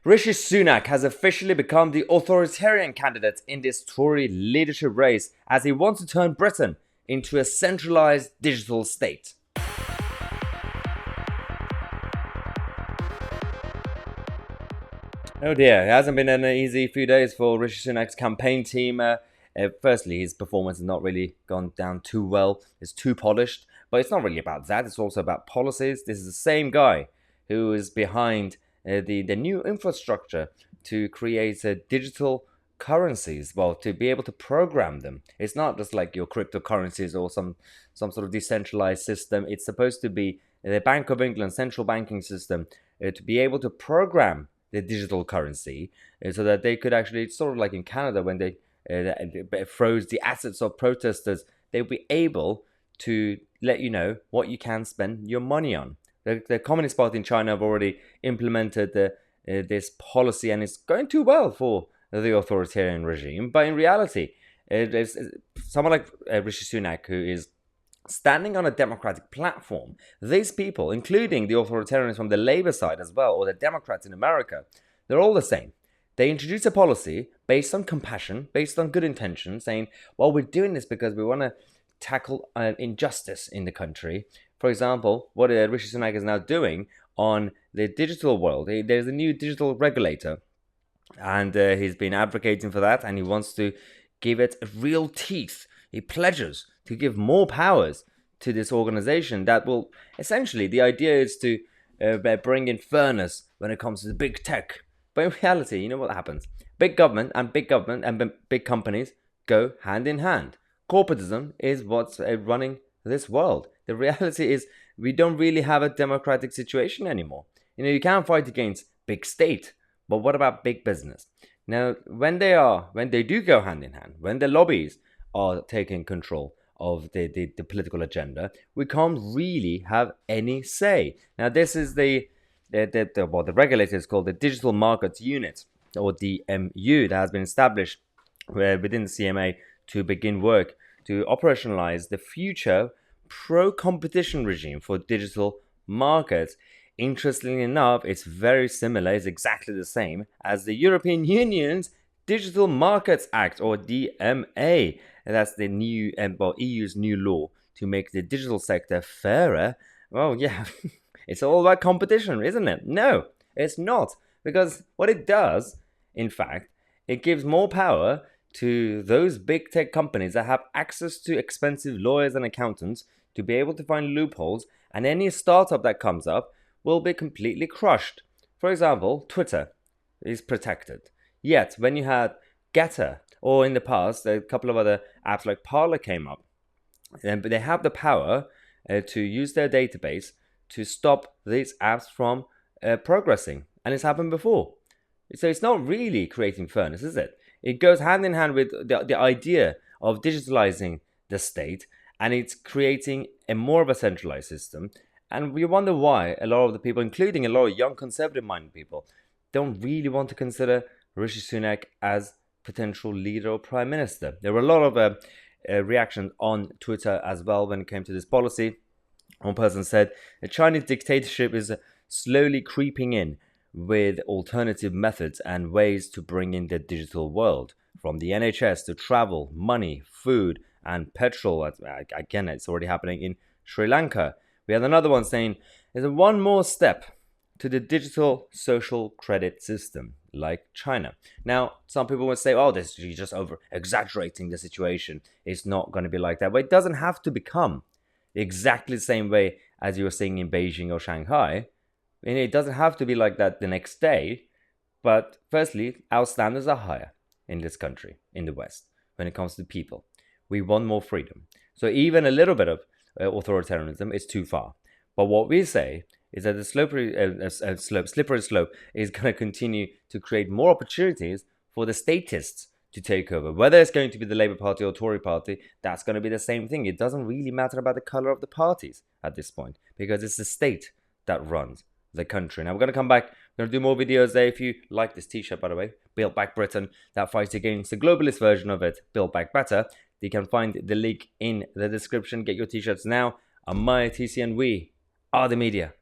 Rishi Sunak has officially become the authoritarian candidate in this Tory leadership race as he wants to turn Britain into a centralised digital state. Oh dear, it hasn't been an easy few days for Rishi Sunak's campaign team. Firstly, his performance has not really gone down too well. It's too polished, but it's not really about that. It's also about policies. This is the same guy who is behind the new infrastructure to create digital currencies. Well, to be able to program them. It's not just like your cryptocurrencies or some sort of decentralized system. It's supposed to be the Bank of England central banking system to be able to program the digital currency so that they could actually, it's sort of like in Canada when they froze the assets of protesters, they'll be able to let you know what you can spend your money on. The Communist Party in China have already implemented this policy, and it's going too well for the authoritarian regime. But in reality, there's someone like Rishi Sunak, who is standing on a democratic platform. These people, including the authoritarians from the Labour side as well, or the Democrats in America, they're all the same. They introduce a policy based on compassion, based on good intention, saying, well, we're doing this because we want to tackle injustice in the country. For example, what Rishi Sunak is now doing on the digital world, there's a new digital regulator, and he's been advocating for that, and he wants to give it real teeth. He pledges to give more powers to this organization that will, essentially, the idea is to bring in fairness when it comes to the big tech. But in reality, you know what happens? Big government and big companies go hand in hand. Corporatism is what's running this world. The reality is we don't really have a democratic situation anymore. You can't fight against big state, but what about big business? Now, when they do go hand in hand, when the lobbies are taking control of the political agenda, we can't really have any say. Now, this is the regulator is called the Digital Markets Unit, or DMU, that has been established within the CMA to begin work to operationalize the future pro-competition regime for digital markets. Interestingly enough, it's very similar, it's exactly the same as the European Union's Digital Markets Act, or DMA. And that's the new EU's new law to make the digital sector fairer. Well, yeah, it's all about competition, isn't it? No, it's not. Because what it does, in fact, it gives more power to those big tech companies that have access to expensive lawyers and accountants to be able to find loopholes, and any startup that comes up will be completely crushed. For example, Twitter is protected. Yet, when you had Getter, or in the past, a couple of other apps like Parler came up, but they have the power to use their database to stop these apps from progressing. And it's happened before. So it's not really creating fairness, is it? It goes hand in hand with the idea of digitalizing the state, and it's creating a more of a centralized system. And we wonder why a lot of the people, including a lot of young conservative-minded people, don't really want to consider Rishi Sunak as potential leader or prime minister. There were a lot of reactions on Twitter as well when it came to this policy. One person said, the Chinese dictatorship is slowly creeping in with alternative methods and ways to bring in the digital world, from the NHS to travel, money, food, and petrol. Again, it's already happening in Sri Lanka. We had another one saying, there's one more step to the digital social credit system, like China. Now, some people would say, oh, you're just over-exaggerating the situation. It's not going to be like that. But it doesn't have to become exactly the same way as you were seeing in Beijing or Shanghai. And it doesn't have to be like that the next day. But firstly, our standards are higher in this country, in the West, when it comes to people. We want more freedom. So even a little bit of authoritarianism is too far. But what we say is that the slippery slope is going to continue to create more opportunities for the statists to take over. Whether it's going to be the Labour Party or Tory Party, that's going to be the same thing. It doesn't really matter about the colour of the parties at this point, because it's the state that runs the country. Now, we're going to come back. We're going to do more videos there. If you like this t-shirt, by the way, Build Back Britain, that fights against the globalist version of it, Build Back Better, you can find the link in the description. Get your t-shirts now. I'm Maya TC, and we are the media.